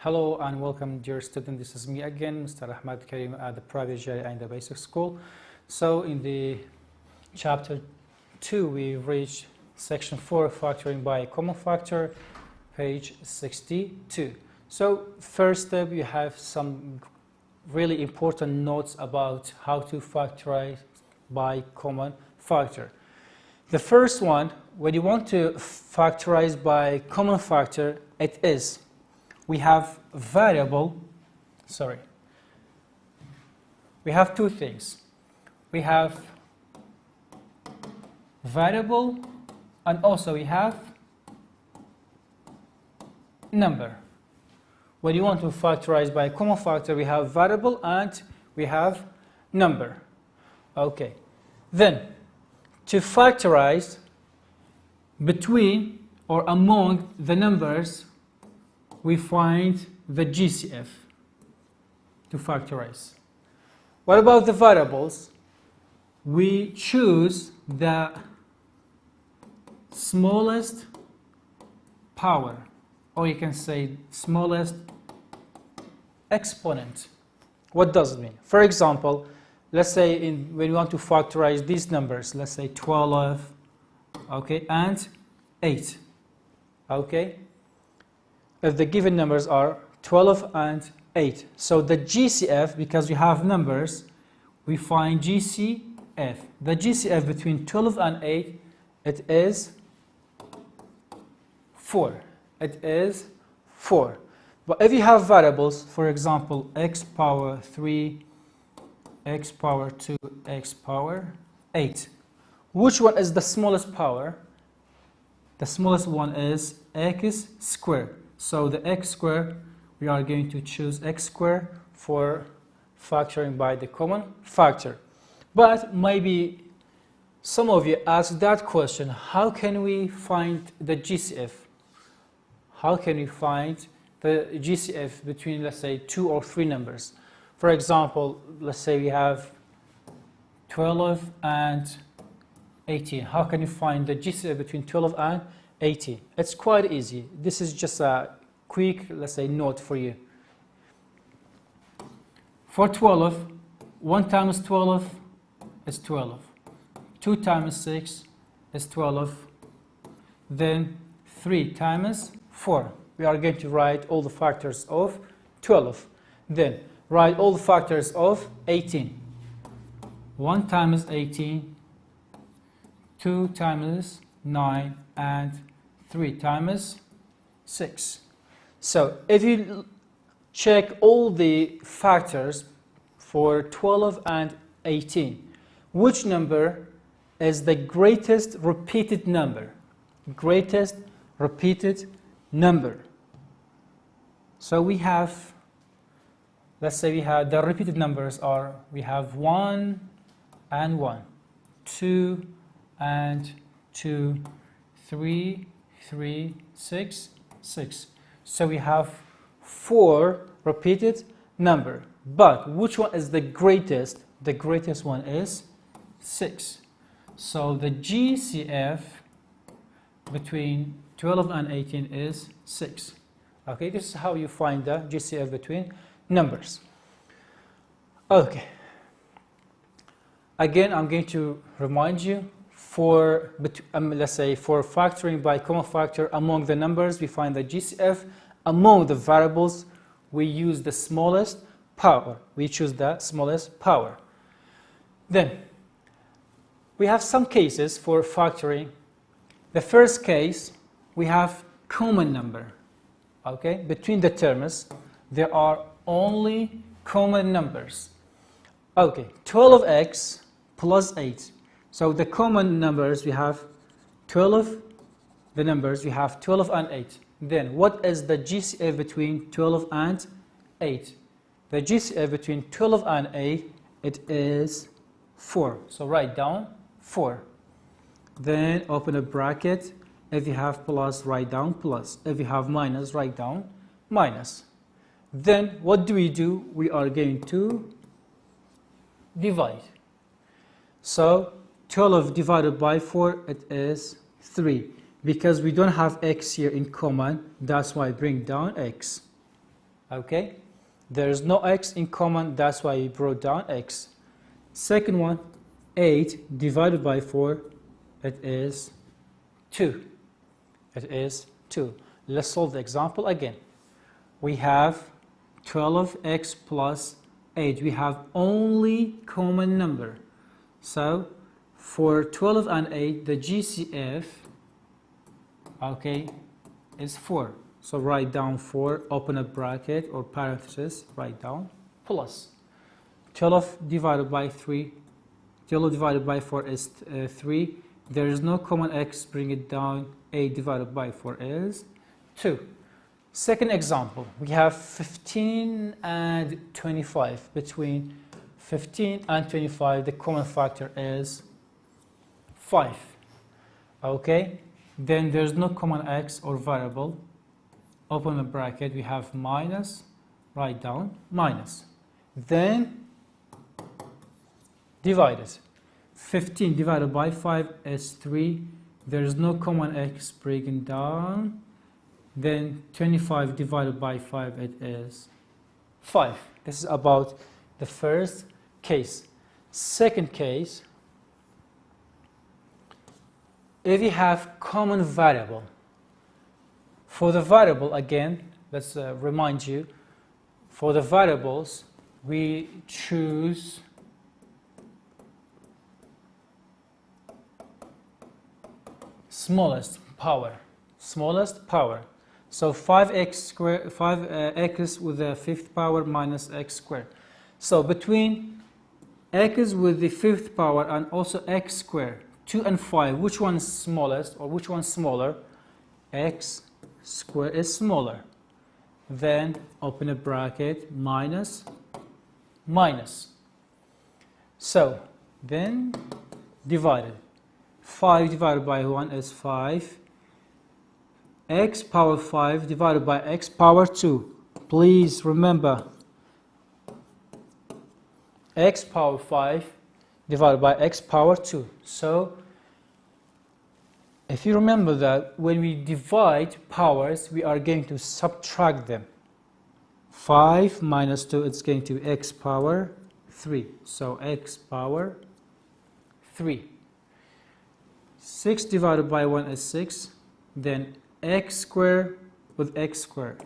Hello and welcome, dear student. This is me again, Mr. Ahmad Karim at the private Zhyar and the basic school. So in the chapter 2, we reached section 4, factoring by a common factor, page 62. So first step, you have some really important notes about how to factorize by common factor. The first one, when you want to factorize by common factor, it is we have variable, we have two things. We have variable and also we have number. When you want to factorize by a common factor, we have variable and we have number. Okay. Then, to factorize between or among the numbers, we find the GCF to factorize. What about the variables? We choose the smallest power, or you can say smallest exponent. What does it mean? For example, let's say when we want to factorize these numbers, let's say 12, okay, and 8, okay? If the given numbers are 12 and 8. So the GCF, because we have numbers, we find GCF. The GCF between 12 and 8, it is 4. It is 4. But if you have variables, for example, x power 3, x power 2, x power 8, which one is the smallest power? The smallest one is x squared. So the x squared, we are going to choose x squared for factoring by the common factor. But maybe some of you ask that question, how can we find the GCF? How can we find the GCF between, let's say, 2 or 3 numbers? For example, let's say we have 12 and 18. How can you find the GCF between 12 and 18? It's quite easy. This is just a quick, let's say, note for you. For 12, 1 times 12 is 12. 2 times 6 is 12. Then 3 times 4. We are going to write all the factors of 12. Then write all the factors of 18. 1 times 18, 2 times 9, and 3 times 6. So if you check all the factors for 12 and 18, which number is the greatest repeated number? Greatest repeated number. So we have, let's say we have the repeated numbers are, we have 1 and 1, 2 and 2, 3, 3, 6, 6. So we have 4 repeated number. But which one is the greatest? The greatest one is 6. So the GCF between 12 and 18 is 6. Okay, this is how you find the GCF between numbers. Okay. Again, I'm going to remind you, let's say for factoring by common factor among the numbers, we find the GCF. Among the variables, we use the smallest power. We choose the smallest power. Then, we have some cases for factoring. The first case, we have common number. Okay, between the terms, there are only common numbers. Okay, 12x plus 8. So the common numbers, we have 12, the numbers, we have 12 and 8. Then what is the GCF between 12 and 8? The GCF between 12 and 8, it is 4. So write down 4. Then open a bracket. If you have plus, write down plus. If you have minus, write down minus. Then what do? We are going to divide. So 12 divided by 4, it is 3. Because we don't have x here in common, that's why I bring down x. Okay, there is no x in common, that's why we brought down x. Second one, 8 divided by 4, it is 2. It is 2. Let's solve the example again. We have 12x plus 8. We have only common number. So for 12 and 8, the GCF, okay, is 4. So write down 4, open a bracket or parenthesis, write down, plus 12 divided by 3, 12 divided by 4 is 3. There is no common x, bring it down, 8 divided by 4 is 2. Second example, we have 15 and 25. Between 15 and 25, the common factor is 5. Okay, then there's no common x or variable. Open the bracket, we have minus, write down, minus. Then divide it. 15 divided by 5 is 3. There is no common x, breaking down. Then 25 divided by 5, it is 5. This is about the first case. Second case, if you have common variable, for the variable, again, let's remind you, for the variables, we choose smallest power. Smallest power. So 5x squared, 5x with the fifth power minus x squared. So between x with the fifth power and also x squared, 2 and 5, which one is smallest or which one is smaller? X squared is smaller. Then open a bracket, minus, minus. So then divided. 5 divided by 1 is 5. X power 5 divided by x power 2. Please remember, x power 5 divided by x power 2. So if you remember that when we divide powers, we are going to subtract them. 5 minus 2, it's going to be x power 3. So x power 3. 6 divided by 1 is 6. Then x squared with x squared.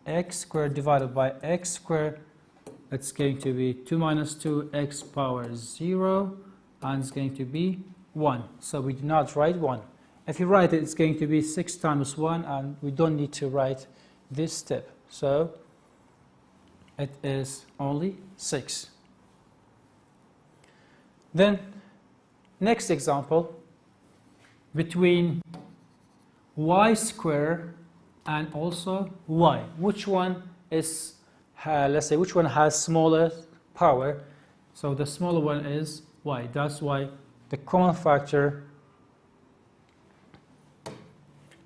X squared divided by x squared, it's going to be 2 minus 2, x power 0, and it's going to be 1. So we do not write 1. If you write it, it's going to be 6 times 1, and we don't need to write this step. So it is only 6. Then, next example, between y squared and also y. Which one is, let's say, which one has smaller power? So the smaller one is y. That's why the common factor,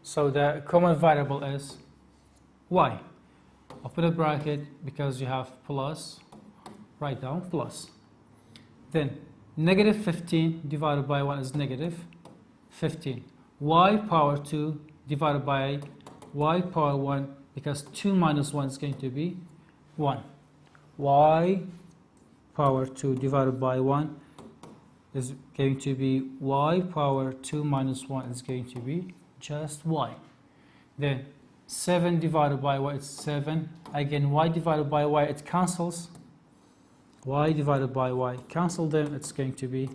so the common variable is y. Open a bracket because you have plus, write down plus. Then negative 15 divided by 1 is negative 15. Y power 2 divided by y power 1, because 2 minus 1 is going to be 1. Y power 2 divided by 1 is going to be y power 2 minus 1 is going to be just y. Then 7 divided by y is 7. Again, y divided by y, it cancels. Y divided by y, cancel them, it's going to be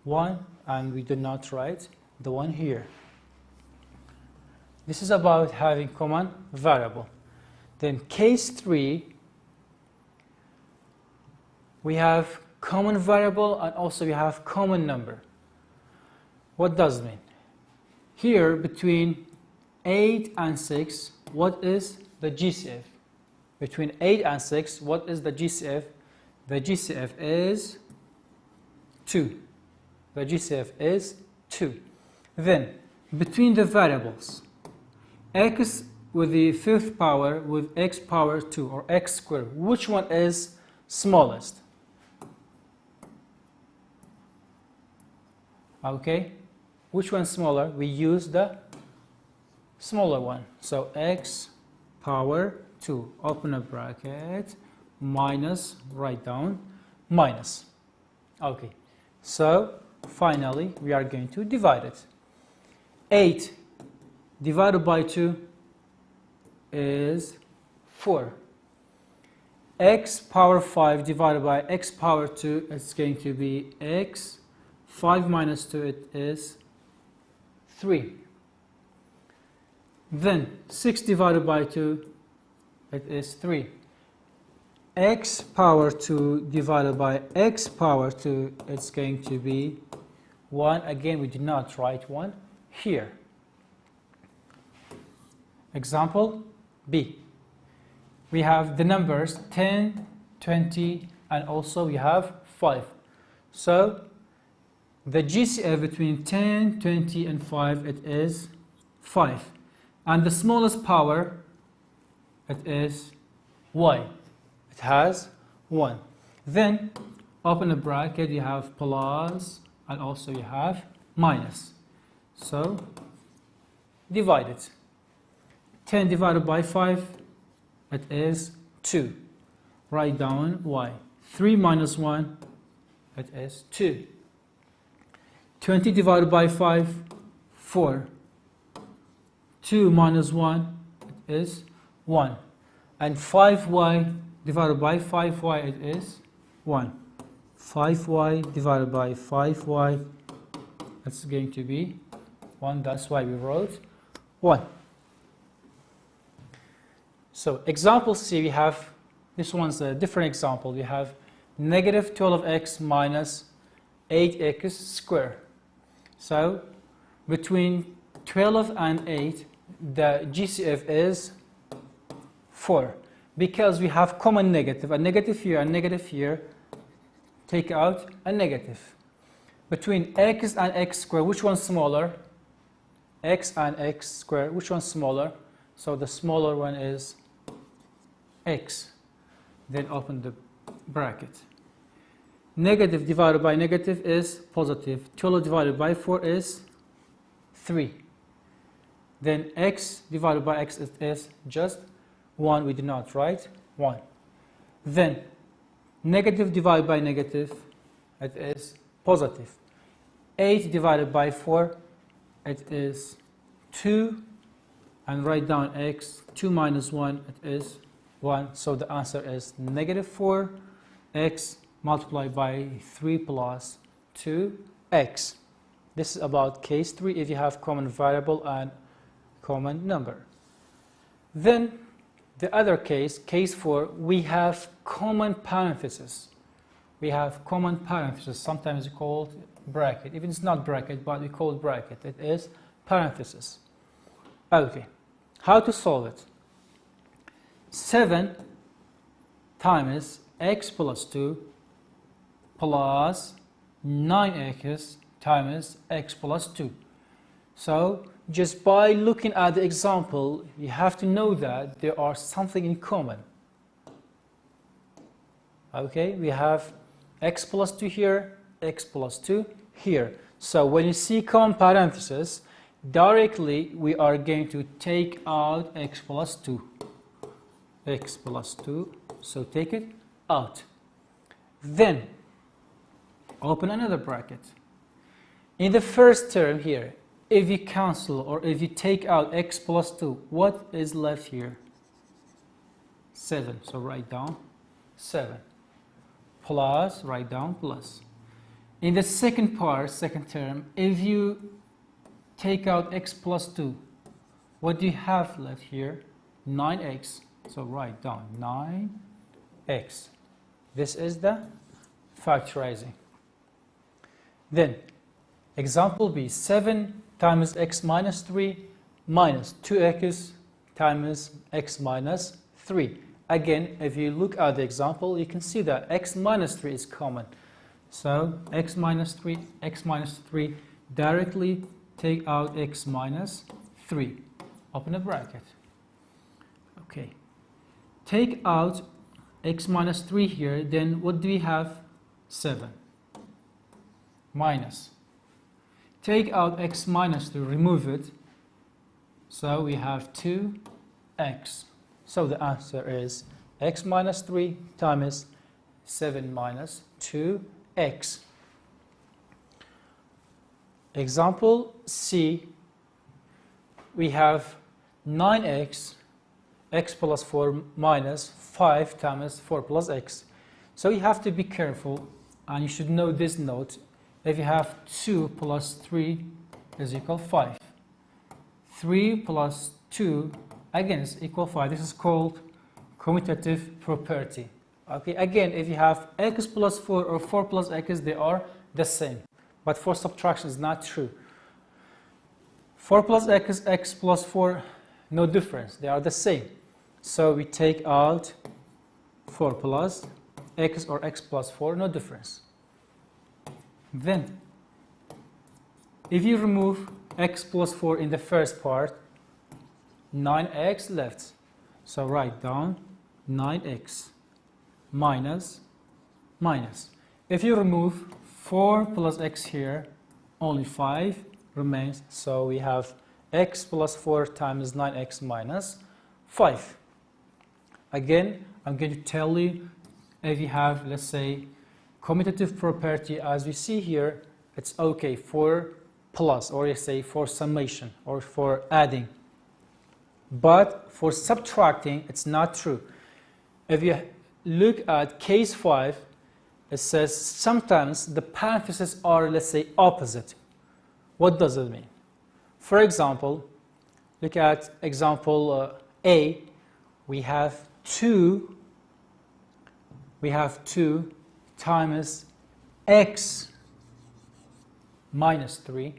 1, and we do not write the 1 here. This is about having common variable. Then case 3, we have common variable and also we have common number. What does it mean? Here between 8 and 6, what is the GCF? Between 8 and 6, what is the GCF? The GCF is 2. The GCF is 2. Then between the variables, x with the fifth power with x power 2 or x squared, which one is smallest? Okay, which one is smaller? We use the smaller one. So x power 2. Open a bracket, minus, write down, minus. Okay, so finally we are going to divide it. 8 divided by 2 is 4. X power 5 divided by x power 2 is going to be x. 5 minus 2 it is 3. Then 6 divided by 2 it is 3. X power 2 divided by x power 2 it's going to be 1. Again, we did not write 1 here. Example B. We have the numbers 10, 20, and also we have 5. So the GCF between 10, 20, and 5, it is 5. And the smallest power, it is y. It has 1. Then open a bracket, you have plus, and also you have minus. So divide it. 10 divided by 5, it is 2. Write down y. 3 minus 1, it is 2. 20 divided by 5, 4. 2 minus 1, it is 1. And 5y divided by 5y, it is 1. 5y divided by 5y, that's going to be 1. That's why we wrote 1. So example C, we have, this one's a different example. We have negative 12x minus 8x squared. So between 12 and 8, the GCF is 4. Because we have common negative, a negative here, take out a negative. Between x and x squared, which one's smaller? X and x squared, which one's smaller? So the smaller one is x. Then open the bracket. Negative divided by negative is positive. 12 divided by 4 is 3. Then x divided by x is just 1. We did not write 1. Then negative divided by negative, it is positive. 8 divided by 4, it is 2. And write down x. 2 minus 1, it is 1. So the answer is negative 4x multiplied by 3 plus 2x. This is about case 3 if you have common variable and common number. Then the other case, case 4, we have common parentheses. We have common parentheses, sometimes called bracket. Even it's not bracket, but we call it bracket. It is parentheses. Okay, how to solve it? 7 times x plus 2 plus 9x times x plus 2. So just by looking at the example, you have to know that there are something in common. Okay, we have x plus 2 here, x plus 2 here. So when you see common parentheses, directly we are going to take out x plus 2. X plus 2, so take it out. Then open another bracket. In the first term here, if you cancel or if you take out x plus 2, what is left here? 7. So write down 7. Plus, write down plus. In the second part, second term, if you take out x plus 2, what do you have left here? 9x. So write down 9x. This is the factorizing. Then, example B, 7 times x minus 3 minus 2x times x minus 3. Again, if you look at the example, you can see that x minus 3 is common. So x minus 3, directly take out x minus 3. Open a bracket. Okay. Take out x minus 3 here, then what do we have? 7. Minus. Take out x minus 3, remove it. So we have 2x. So the answer is x minus 3 times 7 minus 2x. Example C, we have 9x, x plus 4 minus 5 times 4 plus x. So you have to be careful, and you should know this note. If you have 2 plus 3 is equal 5. 3 plus 2 again is equal 5. This is called commutative property. Okay, again, if you have x plus 4 or 4 plus x, they are the same. But for subtraction, it's not true. 4 plus x, x plus 4, no difference. They are the same. So we take out 4 plus x or x plus 4, no difference. Then, if you remove x plus 4 in the first part, 9x left. So write down 9x minus. If you remove 4 plus x here, only 5 remains. So we have x plus 4 times 9x minus 5. Again, I'm going to tell you, if you have, let's say, commutative property as we see here, it's okay for plus, or you say for summation or for adding. But for subtracting, it's not true. If you look at case 5, it says sometimes the parentheses are, let's say, opposite. What does it mean? For example, look at example A. We have 2 times x minus 3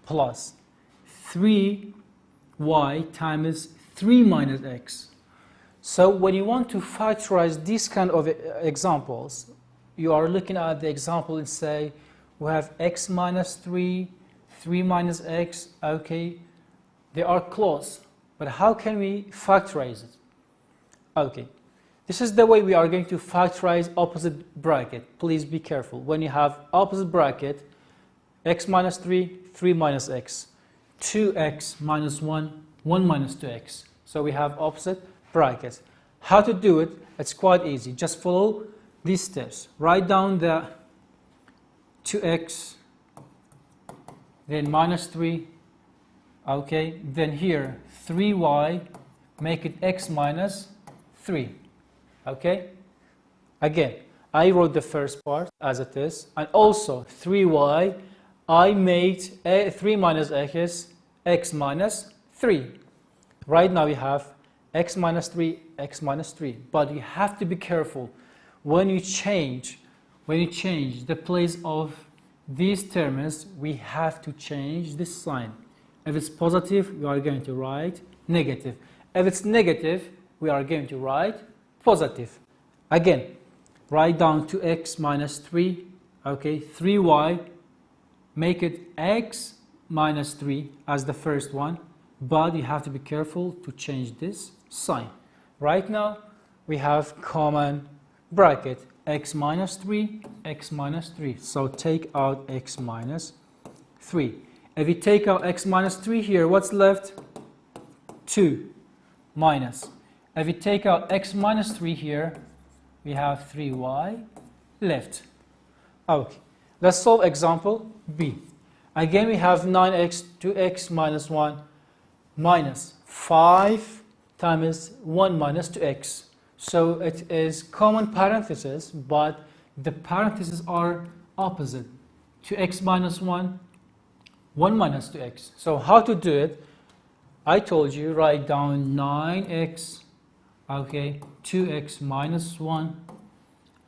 plus 3y times 3 minus x. So when you want to factorize these kind of examples, you are looking at the example and say, we have x minus 3, 3 minus x, okay, they are close, but how can we factorize it? Okay, this is the way we are going to factorize opposite bracket. Please be careful. When you have opposite bracket, x minus 3, 3 minus x, 2x minus 1, 1 minus 2x. So we have opposite brackets. How to do it? It's quite easy. Just follow these steps. Write down the 2x, then minus 3, okay, then here 3y, make it x minus 3, okay. Again, I wrote the first part as it is, and also 3y, I made 3 minus x, x minus 3. Right now we have x minus 3, x minus 3, but you have to be careful when you change the place of these terms. We have to change this sign. If it's positive, we are going to write negative. If it's negative, we are going to write positive. Again, write down 2x minus 3, okay, 3y, make it x minus 3 as the first one, but you have to be careful to change this sign. Right now, we have common bracket, x minus 3, x minus 3. So take out x minus 3. If you take out x minus 3 here, what's left? 2 minus. If you take out x minus 3 here, we have 3y left. Okay, let's solve example B. Again, we have 9x, 2x minus 1 minus 5 times 1 minus 2x. So it is common parentheses, but the parentheses are opposite. 2x minus 1, 1 minus 2x. So how to do it? I told you, write down 9x, okay, 2x minus 1,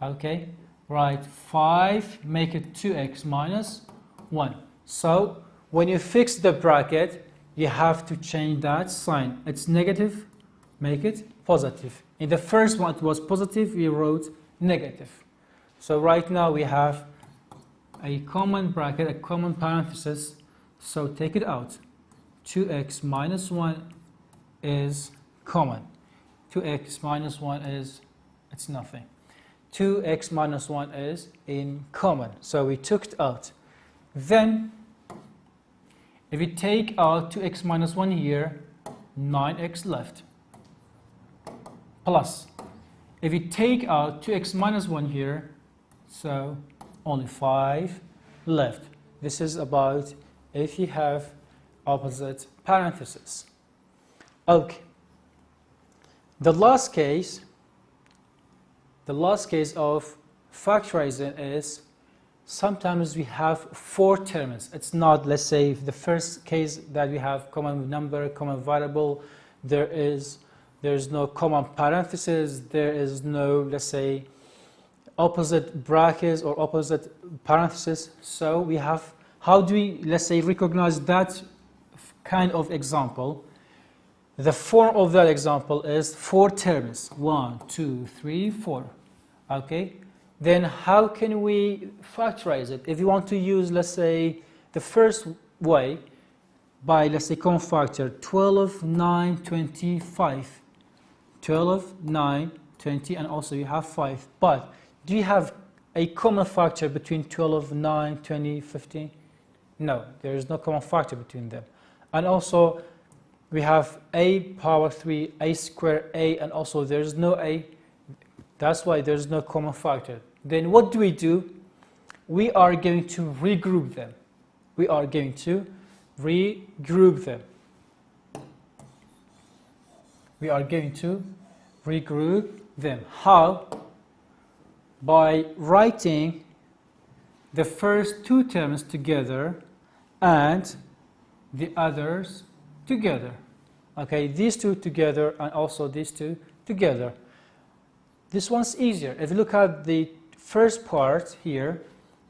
okay, write 5, make it 2x minus 1. So when you fix the bracket, you have to change that sign. It's negative, make it positive. In the first one, it was positive, we wrote negative. So right now we have a common bracket, a common parenthesis, so take it out. 2x minus 1 is common. 2x minus 1 is, it's nothing. 2x minus 1 is in common, so we took it out. Then, if we take out 2x minus 1 here, 9x left. plus. If you take out 2x minus 1 here, so only 5 left. This is about if you have opposite parentheses. Okay. The last case of factorizing is sometimes we have 4 terms. It's not, let's say, the first case that we have common number, common variable, there's no common parentheses, there is no, let's say, opposite brackets or opposite parentheses. So we have, how do we, let's say, recognize that kind of example? The form of that example is 4 terms. 1, 2, 3, 4. Okay? Then how can we factorize it? If you want to use, let's say, the first way, by, let's say, common factor, 12, 9, 25. 12, 9, 20, and also you have 5. But do you have a common factor between 12, 9, 20, 15? No, there is no common factor between them. And also, we have a power 3, a square, a, and also there's no a. That's why there's no common factor. Then what do? We are going to regroup them. We are going to regroup them. We are going to regroup them. How? By writing the first 2 terms together and the others together. Okay, these 2 together and also these 2 together. This one's easier. If you look at the first part here,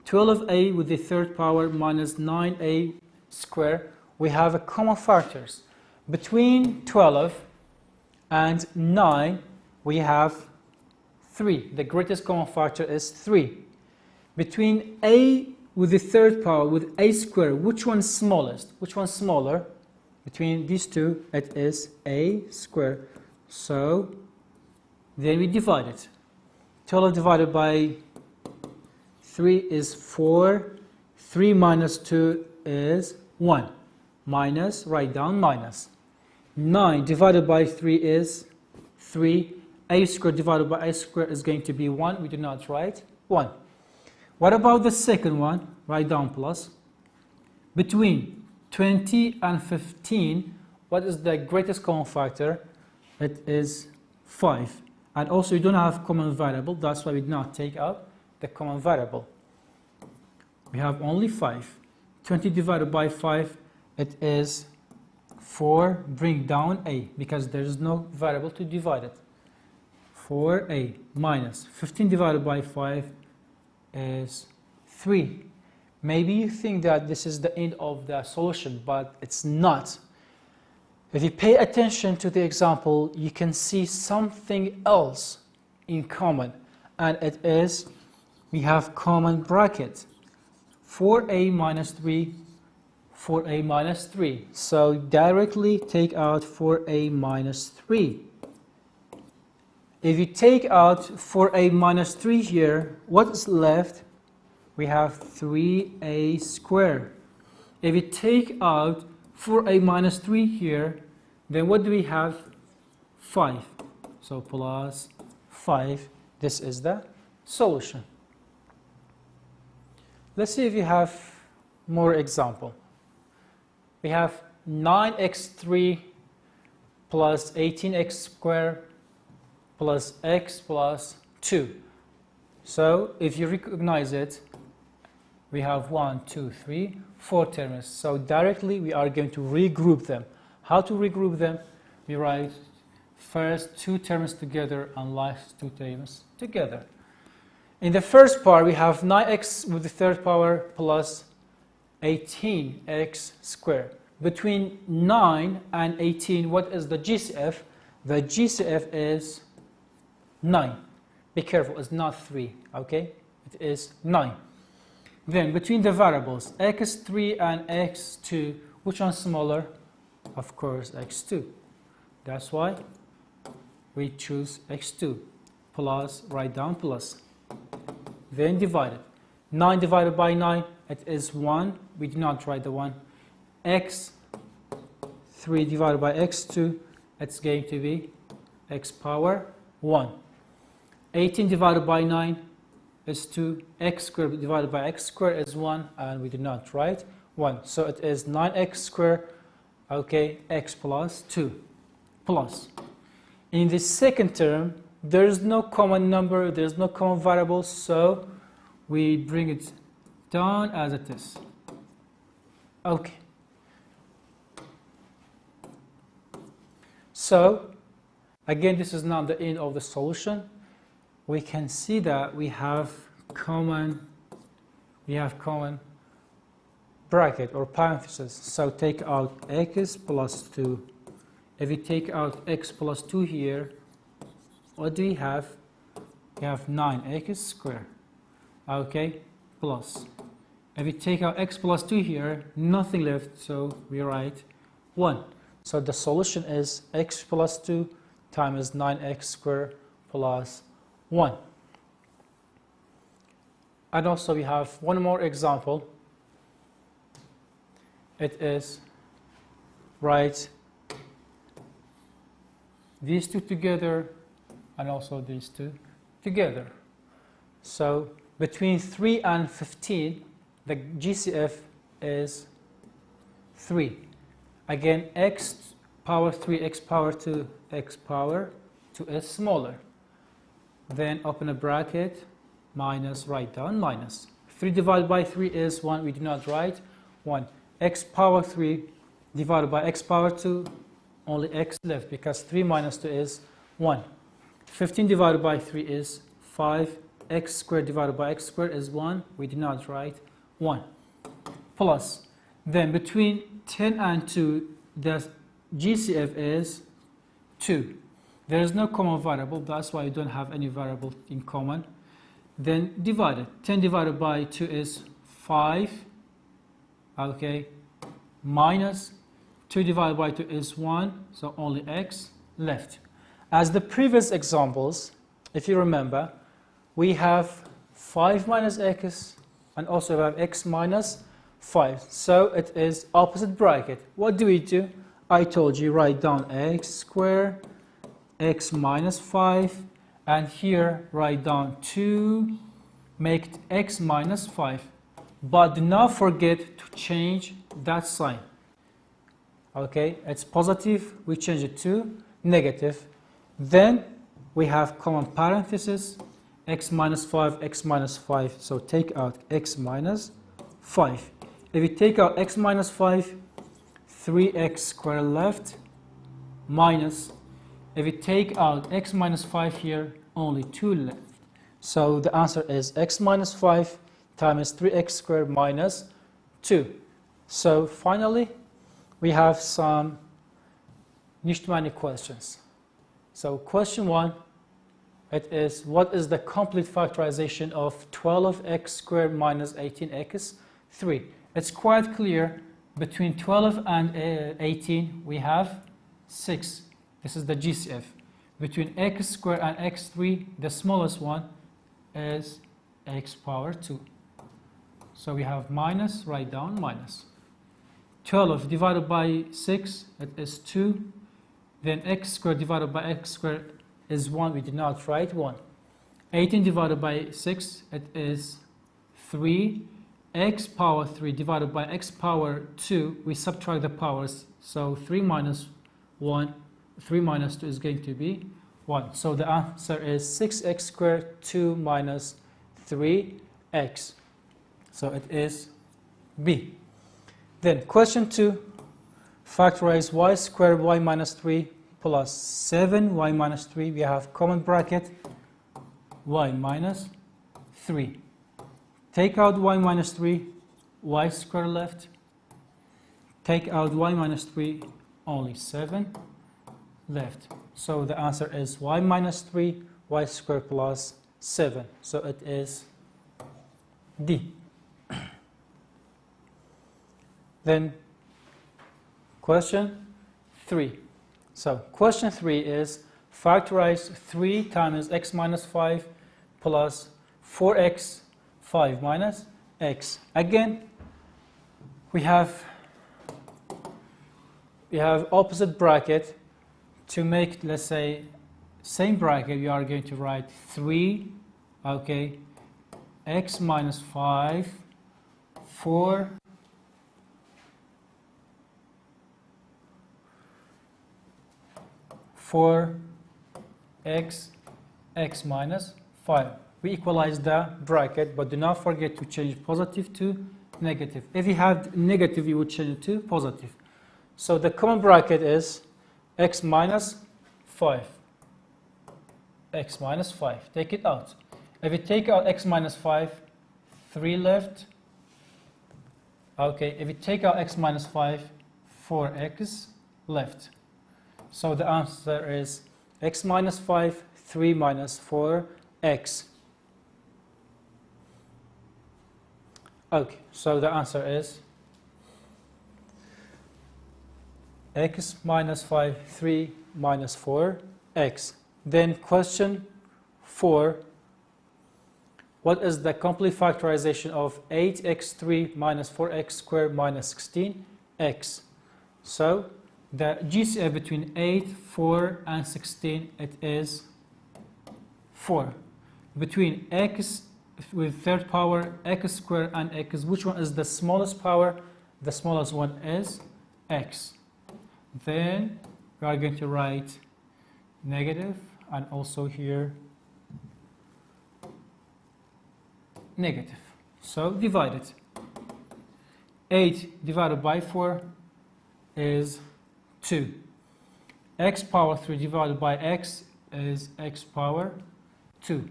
12a with the third power minus 9a squared, we have a common factors. Between 12 and 9, we have 3. The greatest common factor is 3. Between a with the third power with a squared, which one's smallest? Which one's smaller? Between these 2, it is a squared. So then we divide it. 12 divided by 3 is 4. 3 minus 2 is 1. Minus, write down minus. 9 divided by 3 is 3. A squared divided by a squared is going to be 1. We do not write 1. What about the second one? Write down plus. Between 20 and 15, what is the greatest common factor? It is 5. And also we don't have common variable, that's why we did not take out the common variable. We have only 5. 20 divided by 5, it is 4. Bring down a, because there is no variable to divide it. 4a minus 15 divided by 5 is 3. Maybe you think that this is the end of the solution, but it's not. If you pay attention to the example, you can see something else in common, and it is we have common bracket. 4a minus 3, 4a minus 3. So directly take out 4a minus 3. If you take out 4a minus 3 here, what is left? We have 3a squared. If you take out 4a minus 3 here, then what do we have? 5. So plus 5. This is the solution. Let's see if you have more example. We have 9x3 plus 18x squared plus x plus 2. So if you recognize it, we have 1, 2, 3, 4 terms. So directly we are going to regroup them. How to regroup them? We write first 2 terms together and last 2 terms together. In the first part, we have 9x with the third power plus 18x squared. Between 9 and 18, what is the GCF? The GCF is 9. Be careful, it's not 3, okay? It is 9. Then between the variables x3 and x2, which one's smaller? Of course, x2. That's why we choose x2. Plus, write down plus. Then divide it. 9 divided by 9, it is 1. We do not write the 1. x3 divided by x2, it's going to be x power 1. 18 divided by 9 is 2. X squared divided by x squared is 1, and we did not write 1. So it is 9x squared, okay, x plus 2, plus. In the second term, there is no common number, there is no common variable, so we bring it down as it is. Okay. So, again, this is not the end of the solution. We can see that we have common bracket or parenthesis. So take out x plus 2. If we take out x plus 2 here, what do we have? We have 9x squared, okay, plus. If we take out x plus 2 here, nothing left, so we write 1. So the solution is x plus 2 times 9x squared plus 1. And also we have one more example. It is write these two together and also these two together. So between 3 and 15, the GCF is 3. Again, x power 3, x power 2, x power 2 is smaller. Then open a bracket, minus, write down, minus. 3 divided by 3 is 1, we do not write 1. X power 3 divided by x power 2, only x left because 3 minus 2 is 1. 15 divided by 3 is 5. X squared divided by x squared is 1, we do not write 1. Plus, then between 10 and 2, the GCF is 2. There is no common variable, that's why you don't have any variable in common. Then divided. 10 divided by 2 is 5. Okay. Minus 2 divided by 2 is 1, so only x left. As the previous examples, if you remember, we have 5 minus x and also we have x minus 5. So it is opposite bracket. What do we do? I told you write down x squared, x minus 5, and here write down 2, make it x minus 5. But do not forget to change that sign. Okay, it's positive, we change it to negative. Then we have common parenthesis, x minus 5, x minus 5. So take out x minus 5. If we take out x minus 5, 3x squared left, minus. If we take out x minus 5 here, only 2 left. So the answer is x minus 5 times 3x squared minus 2. So finally, we have some nicht many questions. So question 1, it is what is the complete factorization of 12x squared minus 18x 3? It's quite clear. Between 12 and 18, we have 6. This is the GCF. Between x squared and x3, the smallest one is x power 2. So we have minus, write down minus. 12 divided by 6, it is 2. Then x squared divided by x squared is 1. We did not write 1. 18 divided by 6, it is 3. X power 3 divided by x power 2, we subtract the powers. So 3 minus 1, 3 minus 2 is going to be 1. So the answer is 6x squared 2 minus 3x. So it is B. Then question 2, factorize y squared y minus 3 plus 7y minus 3. We have common bracket y minus 3. Take out y minus 3, y squared left. Take out y minus 3, only 7 left. So the answer is y minus 3, y squared plus 7. So it is D. Then question 3. So question 3 is factorize 3 times x minus 5 plus 4x 5 minus x. Again, we have opposite bracket to make, let's say, same bracket, you are going to write 3, okay, x minus 5, 4, x minus 5. We equalize the bracket, but do not forget to change positive to negative. If you have negative, you would change it to positive. So the common bracket is x minus 5. X minus 5. Take it out. If you take out x minus 5, 3 left. Okay, if you take out x minus 5, 4x left. So the answer is x minus 5, 3 minus 4x. Okay, so the answer is x minus 5, 3 minus 4x. Then question 4. What is the complete factorization of 8x3 minus 4x squared minus 16x? So the GCF between 8, 4, and 16, it is 4. Between x with third power, x squared, and x, which one is the smallest power? The smallest one is x. Then we are going to write negative, and also here negative. So divide it. 8 divided by 4 is 2. X power 3 divided by x is x power 2.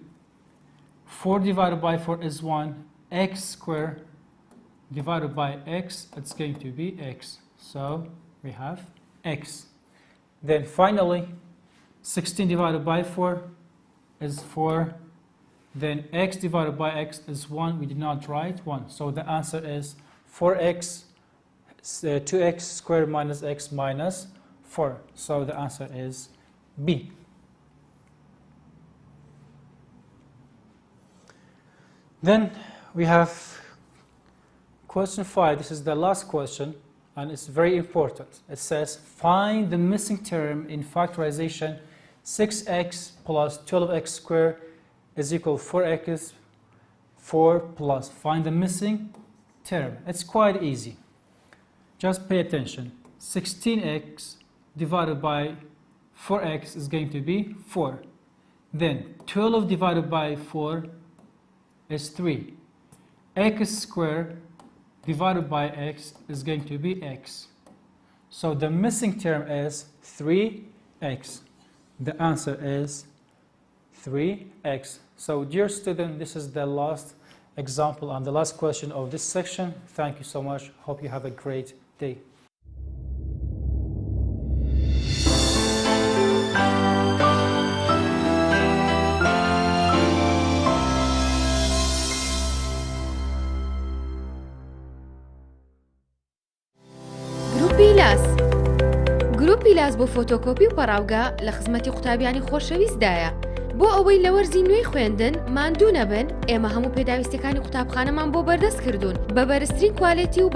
4 divided by 4 is 1. X squared divided by x, it's going to be x. So we have x. Then finally, 16 divided by 4 is 4. Then x divided by x is 1. We did not write 1. So the answer is 4x, 2x squared minus x minus 4. So the answer is B. Then we have question 5. This is the last question, and it's very important. It says, find the missing term in factorization 6x plus 12x squared is equal to 4x 4 plus. Find the missing term. It's quite easy. Just pay attention. 16x divided by 4x is going to be 4. Then 12 divided by 4 is 3. X squared divided by x is going to be x. So the missing term is 3x. The answer is 3x. So dear student, this is the last example and the last question of this section. Thank you so much. Hope you have a great day. گروپی لاس بۆ فۆتۆکۆپی و پەراوگا لە خزمەتی قوتابیانی خۆشەویستدایە. بۆ ئەوەی لە وەرزی نوێی خوێندن ماندوو نەبن، ئێمە هەموو پێداویستەکانی قوتابخانەمان بۆ بەردەست کردوون بە بەرزترین کوالێتی و